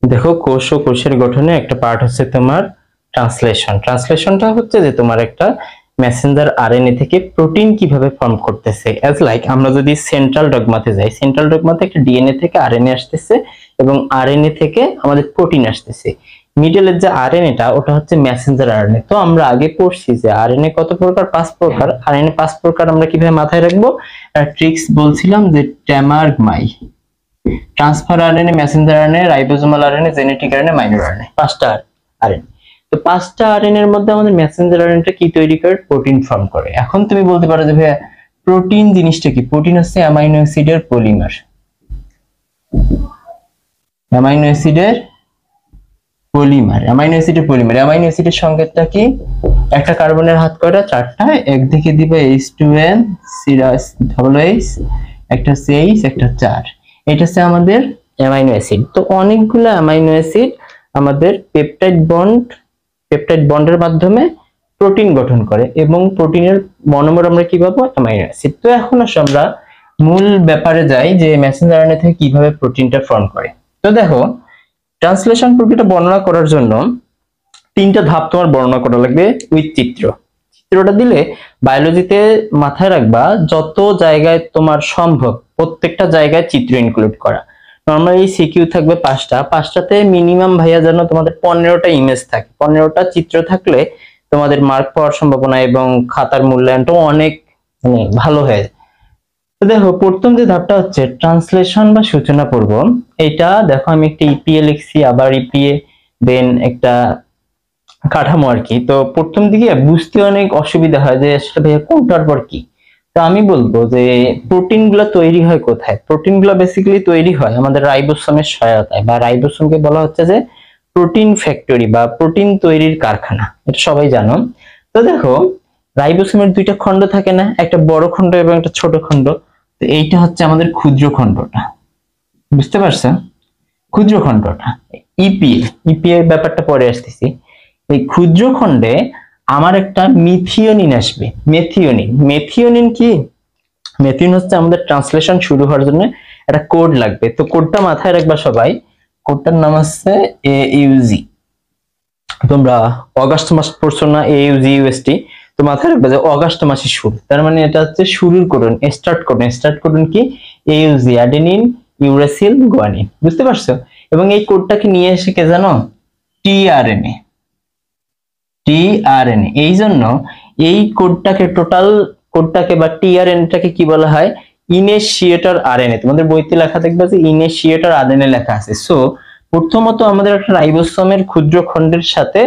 দেখো কোষ ও কোষের গঠনে একটা পার্ট হচ্ছে তোমার ট্রান্সলেশন। ট্রান্সলেশনটা হচ্ছে যে তোমার একটা মেসেঞ্জার আরএনএ থেকে প্রোটিন কিভাবে ফর্ম করতেছে। অ্যাজ লাইক আমরা যদি সেন্ট্রাল ডগমাতে যাই, সেন্ট্রাল ডগমাতে একটা ডিএনএ থেকে আরএনএ আসতেছে এবং আরএনএ থেকে আমাদের প্রোটিন আসতেছে। মিডলের যে আরএনএটা ওটা হচ্ছে মেসেঞ্জার আরএনএ। তো আমরা আগে পড়ছি যে আরএনএ কত প্রকার, 5 প্রকার। আরএনএ 5 প্রকার আমরা কিভাবে মাথায় রাখবো, ট্রিক্স বলছিলাম যে ট্যামার্গমাই, transfer RNA, messenger RNA, ribosomal RNA, genetic RNA, minor RNA, 5টা আরএনএ। তো 5টা আরএনএ এর মধ্যে আমাদের মেসেঞ্জার আরএনএটা কি তৈরি করে, প্রোটিন ফর্ম করে। এখন তুমি বলতে পারো যে ভাইয়া প্রোটিন জিনিসটা কি? প্রোটিন হচ্ছে অ্যামাইনো অ্যাসিডের পলিমার। অ্যামাইনো অ্যাসিডের পলিমার, অ্যামাইনো অ্যাসিডের পলিমার। অ্যামাইনো অ্যাসিডের সংকেতটা কি? একটা কার্বনের হাত কয়টা? 4টা। একদিকে দিবে H2N COOH, একটা হচ্ছে H, একটা 4। এটা হচ্ছে আমাদের অ্যামাইনো অ্যাসিড। তো অনেকগুলো অ্যামাইনো অ্যাসিড আমাদের পেপটাইড বন্ডের মাধ্যমে প্রোটিন গঠন করে এবং প্রোটিনের মনোমর আমরা কি পাবো? Amino acid. তো এখন আসলে আমরা মূল ব্যাপারে যাই যে মেসেঞ্জার আরএনএ থেকে কিভাবে প্রোটিনটা ফর্ম করে। তো দেখো, ট্রান্সলেশন প্রক্রিয়াটা বর্ণনা করার জন্য 3টা ধাপ তোমার বর্ণনা করা লাগবে উইথ চিত্র। চিত্রটা দিলে বায়োলজিতে মাথায় রাখবা যত জায়গায় তোমার সম্ভব প্রত্যেকটা জায়গায় চিত্র ইনক্লুড করা। নরমালি সিকিউ থাকবে 5টাতে মিনিমাম ভাইয়া যেন তোমাদের 15টা ইমেজ থাকে। 15টা চিত্র থাকলে তোমাদের মার্ক পাওয়ার সম্ভাবনা এবং খাতার মূল্যায়নটাও অনেক ভালো হয়। তো দেখো, প্রথম যে ধাপটা হচ্ছে ট্রান্সলেশন বা সূচনা পর্ব। এটা দেখো আমি একটা ইপিএ লিখছি, আবার ইপিএ, দেন একটা কাঠামো আর কি। তো প্রথম দিকে বুঝতে অনেক অসুবিধা হয় যে আসলে ভাইয়া কোনটার পর কি। তো আমি বলবো যে প্রোটিন গুলা তৈরি হয় কোথায়? প্রোটিন গুলা বেসিক্যালি তৈরি হয় আমাদের রাইবোসোমের সহায়তায়, বা রাইবোসোমকে বলা হচ্ছে যে প্রোটিন ফ্যাক্টরি বা প্রোটিন তৈরির কারখানা। এটা সবাই জানো। তো দেখো, রাইবোসোমের 2টা খণ্ড থাকে না, একটা বড় খণ্ড এবং একটা ছোট খণ্ড। তো এইটা হচ্ছে আমাদের ক্ষুদ্র খণ্ডটা, বুঝতে পারছো? ক্ষুদ্র খণ্ডটা ইপিএ ব্যাপারটা পরে আসতেছি। এই ক্ষুদ্র খণ্ডে আমার একটা মিথিওনিন আসবে। মেথিওনিন কি? মেথিওনিন হচ্ছে আমাদের ট্রান্সলেশন শুরু হওয়ার জন্য একটা কোড লাগবে। তো কোডটা মাথায় রাখবা সবাই। কোডটার নাম হচ্ছে AUG। তোমরা অগাস্ট মাস পড়ছো না, AUG তো মাথায় রাখবে যে অগাস্ট মাসের শুরু, তার মানে এটা হচ্ছে শুরুর কোডন, স্টার্ট কোডন কি? AUG, adenine uracil guanine. বুঝতে পারছো? এবং এই কোডটাকে নিয়ে এসে কে জানো? টিআরএনএ। এই জন্য এই কোডটাকে বা টিআরএনএটাকে কি বলা হয়? Initiator RNA. তোমাদের বইতে লেখা দেখবে যে ইনিশিয়েটর আরএনএ লেখা আছে। সো প্রথমত আমাদের একটা রাইবোসোমের ক্ষুদ্র খণ্ডের সাথে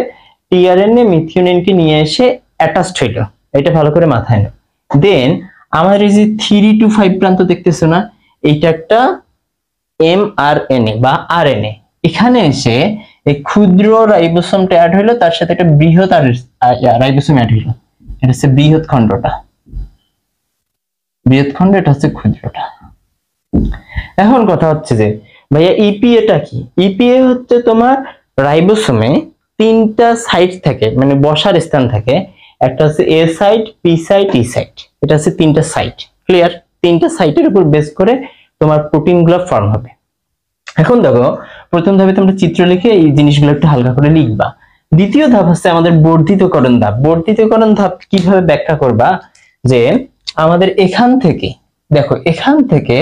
টিআরএনএ মিথিওনিনকে নিয়ে এসে অ্যাটাচড হইল। এটা ভালো করে মাথায় নাও। দেন আমাদের এই যে 3 to 5 প্রান্ত দেখতেছো না, এইটা একটা এমআরএনএ বা আরএনএ। এখানে এসে এই ক্ষুদ্র রাইবোসোমটা অ্যাড হইলো, তার সাথে একটা বৃহৎ রাইবোসোম অ্যাড হইলো। এটা হচ্ছে বৃহৎ খণ্ডটা, এটা হচ্ছে ক্ষুদ্রটা। এখন কথা হচ্ছে যে ভাইয়া ইপিএটা কি? ইপিএ হচ্ছে তোমার রাইবোসোমে 3টা সাইট থাকে, মানে বসার স্থান থাকে। একটা হচ্ছে এ সাইট, পি সাইট, ই সাইট। এটা হচ্ছে 3টা সাইট। ক্লিয়ার? 3টা সাইটের উপর বেস করে তোমার প্রোটিনগুলো ফর্ম হবে। এখন দেখো, প্রথম ধাপে তোমরা চিত্র লিখে এই জিনিসগুলো একটু হালকা করে লিখবা। দ্বিতীয় ধাপ হচ্ছে আমাদের বর্ধিতকরণ ধাপ। বর্ধিতকরণ ধাপ কিভাবে ব্যাখ্যা করবা? যে আমাদের এখান থেকে দেখো, এখান থেকে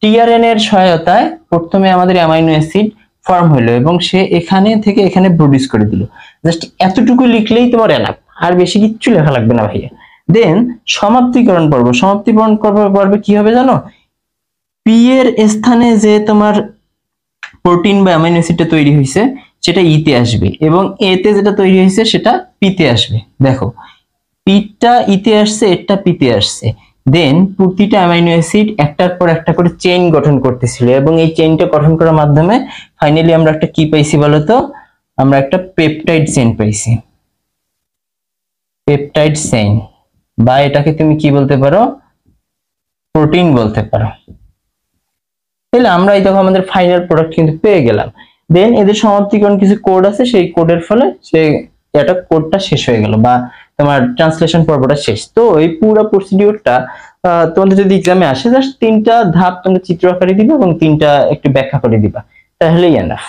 টিআরএনএ এর সহায়তায় প্রথমে আমাদের অ্যামাইনো অ্যাসিড ফর্ম হলো এবং সে এখানে থেকে এখানে প্রডিউস করে দিল। জাস্ট এতটুকু লিখলেই তোমার এনাফ, আর বেশি কিচ্ছু লেখা লাগবে না ভাইয়া। দেন সমাপ্তিকরণ পর্বে কি হবে জানো? পি এর স্থানে যে তোমার প্রোটিন বা অ্যামাইনো অ্যাসিডটা তৈরি হয়েছে সেটা ইতে আসবে এবং এতে যেটা তৈরি হয়েছে সেটা পিতে আসবে। দেখো, পিটা ইতে আসছে, এটা পিতে আসছে। দেন প্রতিটা অ্যামাইনো অ্যাসিড একটার পর একটা করে চেইন গঠন করতেছিল এবং এই চেইনটা গঠন করার মাধ্যমে ফাইনালি আমরা একটা কি পাইছি বলতো? আমরা একটা পেপটাইড চেইন পাইছি। পেপটাইড চেইন, বা এটাকে তুমি কি বলতে পারো? প্রোটিন বলতে পারো। তাহলে আমরা এই দেখো আমাদের ফাইনাল প্রোডাক্ট কিন্তু পেয়ে গেলাম। দেন এদের সমাপ্তিকরণ কিছু কোড আছে, সেই কোডের ফলে এটা কোডটা শেষ হয়ে গেল বা তোমার ট্রান্সলেশন পর্বটা শেষ। তো এই পুরো প্রসিডিউরটা তোমাদের যদি এক্সামে আসে, জাস্ট 3টা ধাপ তোমরা চিত্র আকারে দিবা এবং 3টা একটু ব্যাখ্যা করে দিবা, তাহলেই এনাফ।